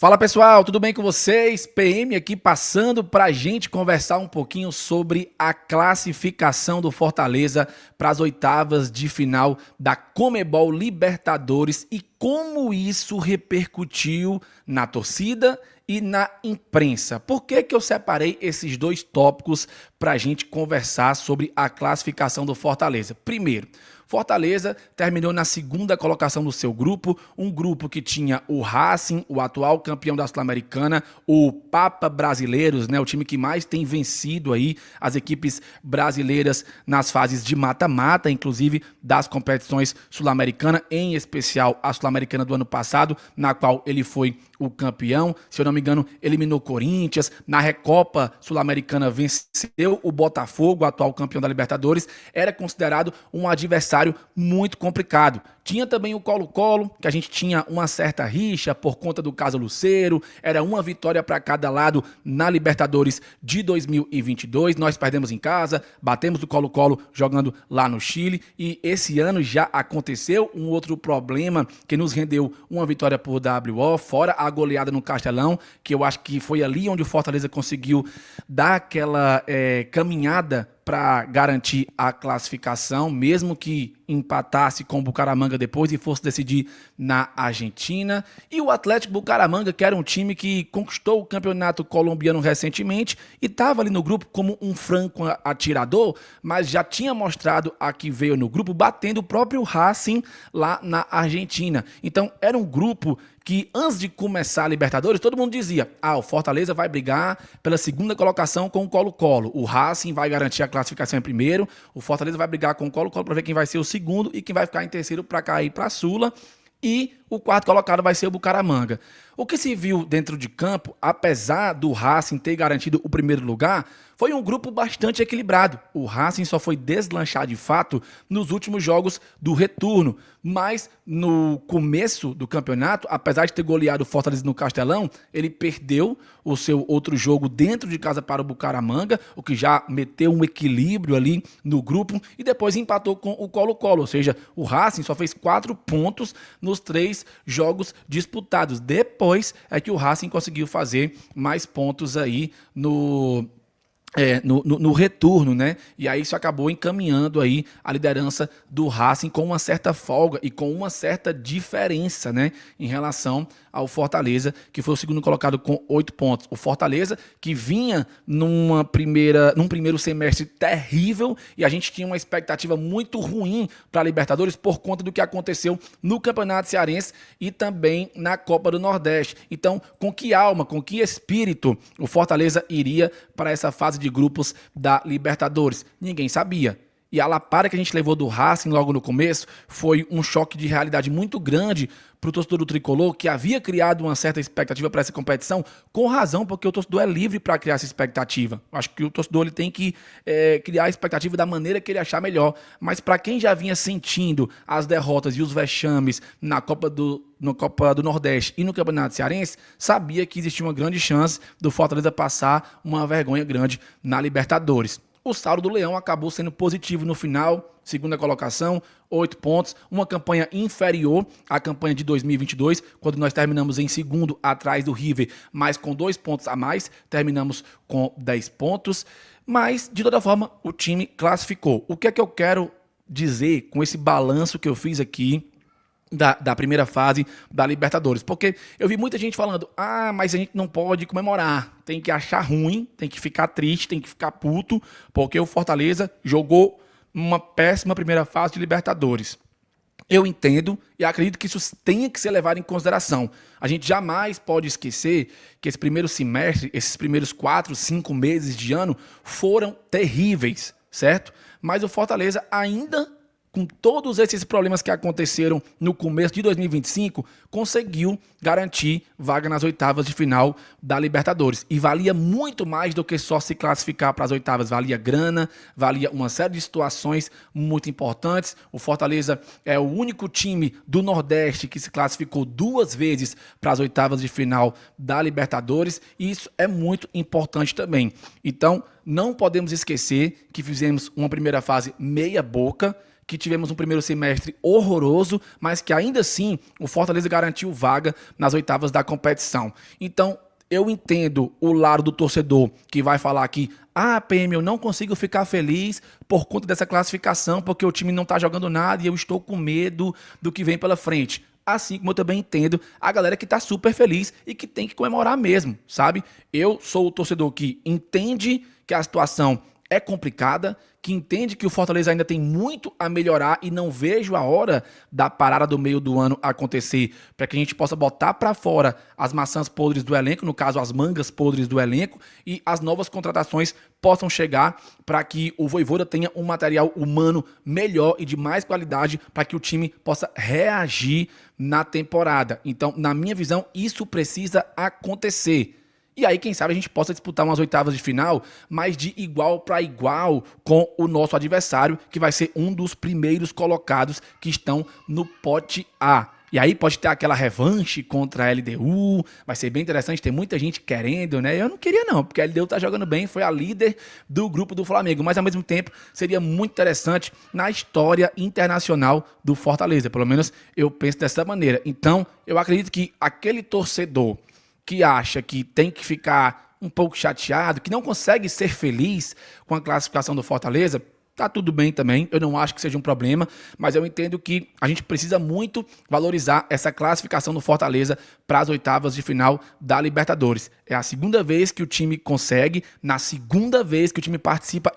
Fala pessoal, tudo bem com vocês? PM aqui passando para a gente conversar um pouquinho sobre a classificação do Fortaleza para as oitavas de final da Conmebol Libertadores e como isso repercutiu na torcida e na imprensa. Por que eu separei esses dois tópicos para a gente conversar sobre a classificação do Fortaleza? Primeiro, Fortaleza terminou na segunda colocação do seu grupo, um grupo que tinha o Racing, o atual campeão da Sul-Americana, o Papa Brasileiros, né, o time que mais tem vencido aí as equipes brasileiras nas fases de mata-mata, inclusive das competições sul-americanas, em especial a Sul-Americana do ano passado, na qual ele foi o campeão, se eu não me engano, eliminou o Corinthians, na Recopa Sul-Americana venceu o Botafogo, o atual campeão da Libertadores, era considerado um adversário muito complicado. Tinha também o Colo-Colo, que a gente tinha uma certa rixa por conta do caso Lucero, era uma vitória para cada lado na Libertadores de 2022, nós perdemos em casa, batemos o Colo-Colo jogando lá no Chile e esse ano já aconteceu um outro problema que nos rendeu uma vitória por WO, fora a goleada no Castelão, que eu acho que foi ali onde o Fortaleza conseguiu dar aquela caminhada para garantir a classificação, mesmo que empatasse com o Bucaramanga depois e fosse decidir na Argentina. E o Atlético Bucaramanga, que era um time que conquistou o campeonato colombiano recentemente e estava ali no grupo como um franco atirador, mas já tinha mostrado a que veio no grupo, batendo o próprio Racing lá na Argentina. Então era um grupo que antes de começar a Libertadores, todo mundo dizia, o Fortaleza vai brigar pela segunda colocação com o Colo-Colo, o Racing vai garantir a classificação em primeiro, o Fortaleza vai brigar com o Colo-Colo para ver quem vai ser o segundo e quem vai ficar em terceiro para cair para a Sula, e o quarto colocado vai ser o Bucaramanga. O que se viu dentro de campo, apesar do Racing ter garantido o primeiro lugar, foi um grupo bastante equilibrado. O Racing só foi deslanchar de fato nos últimos jogos do retorno, mas no começo do campeonato, apesar de ter goleado o Fortaleza no Castelão, ele perdeu o seu outro jogo dentro de casa para o Bucaramanga, o que já meteu um equilíbrio ali no grupo, e depois empatou com o Colo-Colo, ou seja, o Racing só fez 4 pontos nos 3 jogos disputados. Depois é que o Racing conseguiu fazer mais pontos aí no retorno, né? E aí isso acabou encaminhando aí a liderança do Racing com uma certa folga e com uma certa diferença, né? Em relação ao Fortaleza, que foi o segundo colocado com 8 pontos. O Fortaleza, que vinha num primeiro semestre terrível e a gente tinha uma expectativa muito ruim para a Libertadores por conta do que aconteceu no Campeonato Cearense e também na Copa do Nordeste. Então, com que alma, com que espírito o Fortaleza iria para essa fase de grupos da Libertadores? Ninguém sabia. E a lapada que a gente levou do Racing logo no começo foi um choque de realidade muito grande para o torcedor do Tricolor, que havia criado uma certa expectativa para essa competição, com razão, porque o torcedor é livre para criar essa expectativa. Acho que o torcedor ele tem que criar a expectativa da maneira que ele achar melhor. Mas para quem já vinha sentindo as derrotas e os vexames na Copa do Nordeste e no Campeonato Cearense, sabia que existia uma grande chance do Fortaleza passar uma vergonha grande na Libertadores. O saldo do Leão acabou sendo positivo no final, segunda colocação, 8 pontos, uma campanha inferior à campanha de 2022, quando nós terminamos em segundo atrás do River, mas com 2 pontos a mais, terminamos com 10 pontos, mas de toda forma o time classificou. O que é que eu quero dizer com esse balanço que eu fiz aqui da primeira fase da Libertadores? Porque eu vi muita gente falando, mas a gente não pode comemorar, tem que achar ruim, tem que ficar triste, tem que ficar puto, porque o Fortaleza jogou uma péssima primeira fase de Libertadores. Eu entendo e acredito que isso tenha que ser levado em consideração. A gente jamais pode esquecer que esse primeiro semestre, esses primeiros 4, 5 meses de ano foram terríveis, certo? Mas o Fortaleza ainda, com todos esses problemas que aconteceram no começo de 2025, conseguiu garantir vaga nas oitavas de final da Libertadores. E valia muito mais do que só se classificar para as oitavas. Valia grana, valia uma série de situações muito importantes. O Fortaleza é o único time do Nordeste que se classificou 2 vezes para as oitavas de final da Libertadores. E isso é muito importante também. Então, não podemos esquecer que fizemos uma primeira fase meia boca, que tivemos um primeiro semestre horroroso, mas que ainda assim o Fortaleza garantiu vaga nas oitavas da competição. Então, eu entendo o lado do torcedor que vai falar que PM, eu não consigo ficar feliz por conta dessa classificação, porque o time não tá jogando nada e eu estou com medo do que vem pela frente. Assim como eu também entendo a galera que tá super feliz e que tem que comemorar mesmo, sabe? Eu sou o torcedor que entende que a situação é complicada, que entende que o Fortaleza ainda tem muito a melhorar e não vejo a hora da parada do meio do ano acontecer para que a gente possa botar para fora as maçãs podres do elenco, no caso as mangas podres do elenco, e as novas contratações possam chegar para que o Vojvoda tenha um material humano melhor e de mais qualidade para que o time possa reagir na temporada. Então, na minha visão, isso precisa acontecer. E aí, quem sabe, a gente possa disputar umas oitavas de final, mas de igual para igual com o nosso adversário, que vai ser um dos primeiros colocados que estão no pote A. E aí pode ter aquela revanche contra a LDU, vai ser bem interessante, tem muita gente querendo, né? Eu não queria não, porque a LDU tá jogando bem, foi a líder do grupo do Flamengo, mas ao mesmo tempo seria muito interessante na história internacional do Fortaleza, pelo menos eu penso dessa maneira. Então, eu acredito que aquele torcedor que acha que tem que ficar um pouco chateado, que não consegue ser feliz com a classificação do Fortaleza, tá tudo bem também, eu não acho que seja um problema, mas eu entendo que a gente precisa muito valorizar essa classificação do Fortaleza para as oitavas de final da Libertadores. É a segunda vez que o time consegue, na segunda vez que o time participa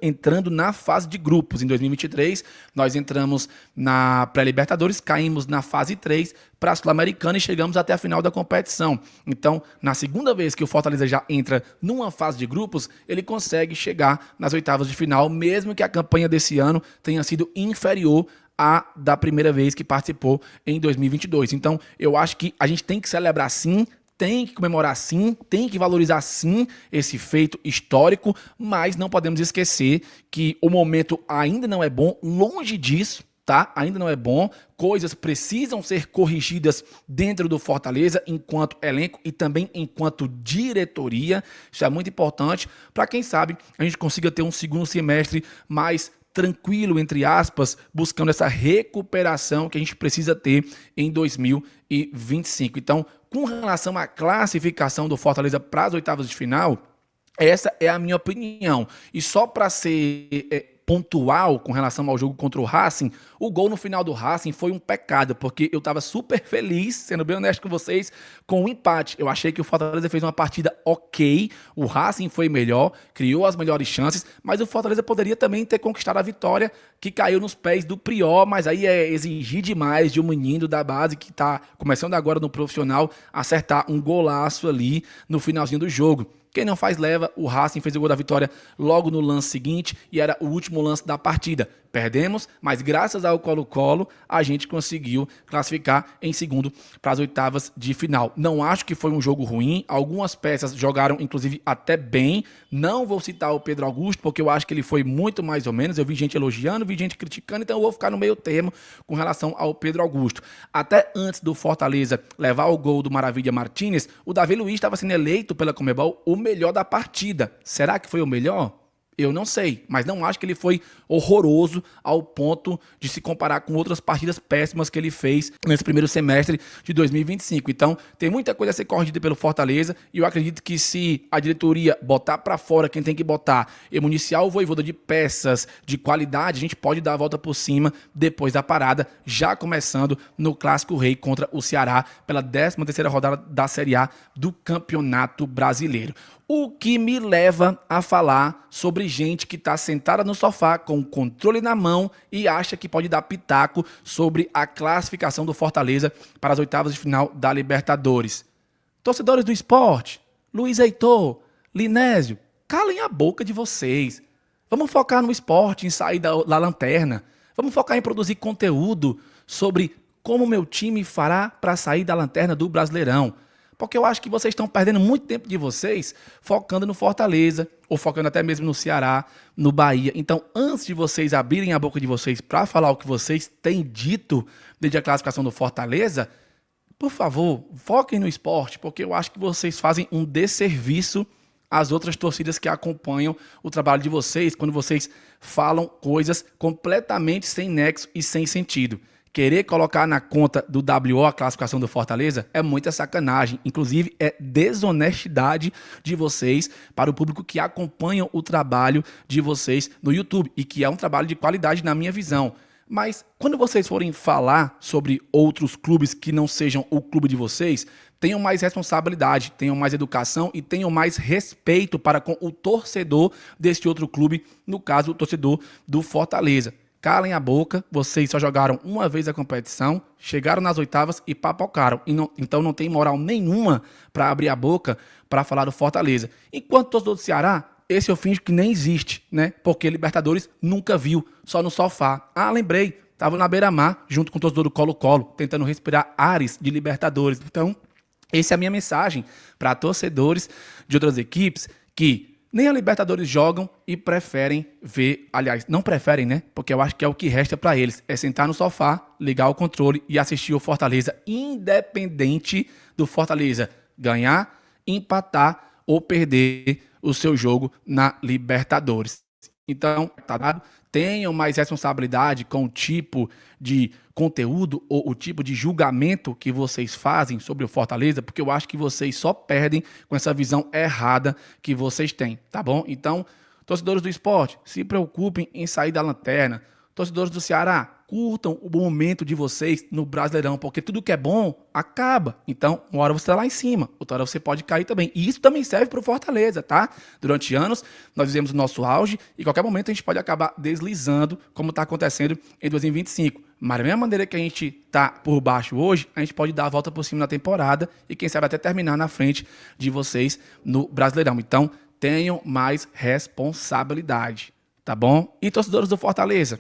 entrando na fase de grupos. Em 2023, nós entramos na pré-Libertadores, caímos na fase 3 para a Sul-Americana e chegamos até a final da competição. Então, na segunda vez que o Fortaleza já entra numa fase de grupos, ele consegue chegar nas oitavas de final, mesmo que a campanha desse ano tenha sido inferior à da primeira vez que participou em 2022. Então, eu acho que a gente tem que celebrar sim, tem que comemorar sim, tem que valorizar sim esse feito histórico, mas não podemos esquecer que o momento ainda não é bom, longe disso, tá? Ainda não é bom, coisas precisam ser corrigidas dentro do Fortaleza enquanto elenco e também enquanto diretoria. Isso é muito importante para quem sabe a gente consiga ter um segundo semestre mais tranquilo, entre aspas, buscando essa recuperação que a gente precisa ter em 2025. Então, com relação à classificação do Fortaleza para as oitavas de final, essa é a minha opinião. E só para ser pontual com relação ao jogo contra o Racing, o gol no final do Racing foi um pecado, porque eu estava super feliz, sendo bem honesto com vocês, com o empate. Eu achei que o Fortaleza fez uma partida ok, o Racing foi melhor, criou as melhores chances, mas o Fortaleza poderia também ter conquistado a vitória que caiu nos pés do Prior, mas aí é exigir demais de um menino da base que está começando agora no profissional acertar um golaço ali no finalzinho do jogo. Quem não faz leva, o Racing fez o gol da vitória logo no lance seguinte e era o último lance da partida. Perdemos, mas graças ao Colo-Colo a gente conseguiu classificar em segundo para as oitavas de final. Não acho que foi um jogo ruim, algumas peças jogaram inclusive até bem. Não vou citar o Pedro Augusto porque eu acho que ele foi muito mais ou menos. Eu vi gente elogiando, vi gente criticando, então eu vou ficar no meio termo com relação ao Pedro Augusto. Até antes do Fortaleza levar o gol do Maravilha Martínez, o Davi Luiz estava sendo eleito pela Conmebol o melhor da partida. Será que foi o melhor? Eu não sei, mas não acho que ele foi horroroso ao ponto de se comparar com outras partidas péssimas que ele fez nesse primeiro semestre de 2025. Então, tem muita coisa a ser corrigida pelo Fortaleza e eu acredito que se a diretoria botar para fora quem tem que botar e municiar o Vojvoda de peças de qualidade, a gente pode dar a volta por cima depois da parada, já começando no Clássico Rei contra o Ceará pela 13ª rodada da Série A do Campeonato Brasileiro. O que me leva a falar sobre gente que está sentada no sofá com o controle na mão e acha que pode dar pitaco sobre a classificação do Fortaleza para as oitavas de final da Libertadores. Torcedores do esporte, Luiz Heitor, Linésio, calem a boca de vocês. Vamos focar no esporte, em sair da lanterna. Vamos focar em produzir conteúdo sobre como meu time fará para sair da lanterna do Brasileirão. Porque eu acho que vocês estão perdendo muito tempo de vocês focando no Fortaleza, ou focando até mesmo no Ceará, no Bahia. Então, antes de vocês abrirem a boca de vocês para falar o que vocês têm dito desde a classificação do Fortaleza, por favor, foquem no esporte, porque eu acho que vocês fazem um desserviço as outras torcidas que acompanham o trabalho de vocês, quando vocês falam coisas completamente sem nexo e sem sentido. Querer colocar na conta do WO a classificação do Fortaleza é muita sacanagem. Inclusive, é desonestidade de vocês para o público que acompanha o trabalho de vocês no YouTube e que é um trabalho de qualidade na minha visão. Mas quando vocês forem falar sobre outros clubes que não sejam o clube de vocês, tenham mais responsabilidade, tenham mais educação e tenham mais respeito para com o torcedor deste outro clube, no caso, o torcedor do Fortaleza. Calem a boca, vocês só jogaram uma vez a competição, chegaram nas oitavas e papocaram. Então não tem moral nenhuma para abrir a boca para falar do Fortaleza. Enquanto torcedor do Ceará, esse eu finjo que nem existe, né? Porque Libertadores nunca viu, só no sofá. Ah, lembrei, estava na beira-mar, junto com o torcedor do Colo-Colo, tentando respirar ares de Libertadores. Então, essa é a minha mensagem para torcedores de outras equipes que nem a Libertadores jogam e preferem ver, aliás, não preferem, né? Porque eu acho que é o que resta para eles, é sentar no sofá, ligar o controle e assistir o Fortaleza, independente do Fortaleza ganhar, empatar ou perder o seu jogo na Libertadores. Então, tá dado? Tenham mais responsabilidade com o tipo de conteúdo ou o tipo de julgamento que vocês fazem sobre o Fortaleza, porque eu acho que vocês só perdem com essa visão errada que vocês têm, tá bom? Então, torcedores do esporte, se preocupem em sair da lanterna. Torcedores do Ceará, curtam o momento de vocês no Brasileirão, porque tudo que é bom acaba. Então, uma hora você está lá em cima, outra hora você pode cair também. E isso também serve para o Fortaleza, tá? Durante anos, nós vivemos o nosso auge e, a qualquer momento, a gente pode acabar deslizando, como está acontecendo em 2025. Mas da mesma maneira que a gente está por baixo hoje, a gente pode dar a volta por cima na temporada e, quem sabe, até terminar na frente de vocês no Brasileirão. Então, tenham mais responsabilidade, tá bom? E torcedores do Fortaleza,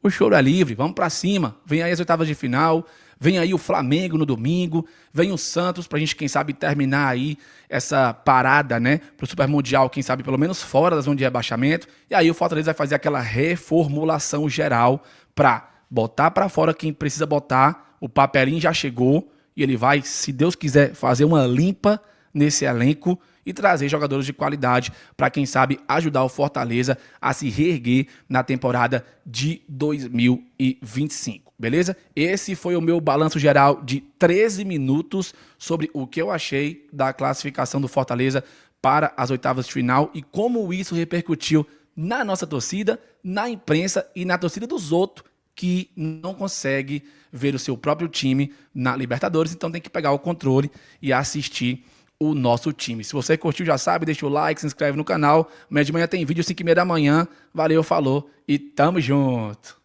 o choro é livre, vamos pra cima. Vem aí as oitavas de final, vem aí o Flamengo no domingo, vem o Santos pra gente, quem sabe, terminar aí essa parada, né, pro Super Mundial, quem sabe, pelo menos fora da zona de rebaixamento. E aí o Fortaleza vai fazer aquela reformulação geral pra botar pra fora quem precisa botar. O papelinho já chegou e ele vai, se Deus quiser, fazer uma limpa nesse elenco e trazer jogadores de qualidade para, quem sabe, ajudar o Fortaleza a se reerguer na temporada de 2025, beleza? Esse foi o meu balanço geral de 13 minutos sobre o que eu achei da classificação do Fortaleza para as oitavas de final e como isso repercutiu na nossa torcida, na imprensa e na torcida dos outros que não consegue ver o seu próprio time na Libertadores, então tem que pegar o controle e assistir o nosso time. Se você curtiu, já sabe, deixa o like, se inscreve no canal. Amanhã de manhã tem vídeo 5h30 da manhã. Valeu, falou e tamo junto!